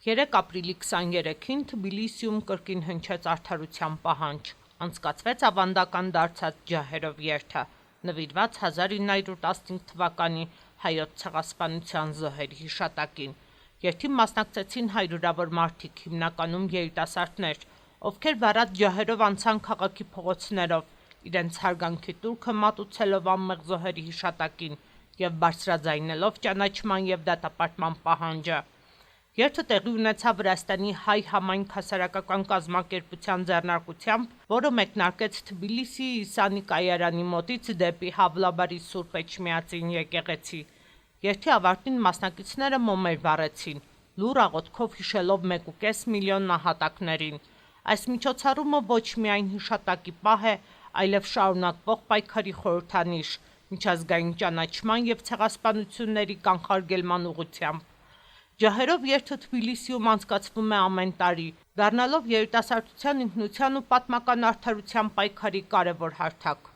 3 ապրիլի 23-ին Թբիլիսիում կրկին հնչեց արդարության պահանջ, անցկացվեց ավանդական դարձած ջահերով երթը, նվիրված 1915 թվականի հայոց ցեղասպանության զոհերի հիշատակին։ Երթին մասնակցեցին հարյուրավոր մարդիկ, հիմնականում երիտասարդներ, ովքեր վարած ջահերով անցան քաղաքի փողոցներով, իրենց հարգանքի տուրքը մատուցելով անմեղ զոհերի հիշատակին և բարձրաձայնելով ճանաչման և դատապարտման պահանջը։ Երթը տեղի ունեցավ Վրաստանի հայ համայնք հասարակական կազմակերպության ձեռնարկությամբ, որը մեկնարկեց Թբիլիսիի Իսանի կայարանի մոտից դեպի Հավլաբարի Սուրբ Էջմիածին եկեղեցի։ Երթի ավարտին մասնակիցները մոմեր վառեցին, լուռ աղոթքով հիշելով 1,5 միլիոն նահատակներին։ Այս միջոցառումը ոչ միայն հիշատակի պահ է, այլև շարունակվող պայքարի խորհրդանիշ միջազգային ճանաչման և ցեղասպանությունների կանխարգելման ուղղությամբ։ Ջահերով երթը Թբիլիսիում անցկացվում է ամեն տարի, դառնալով երիտասարդության ինքնության ու պատմական արդարության պայքարի կարևոր հարթակ։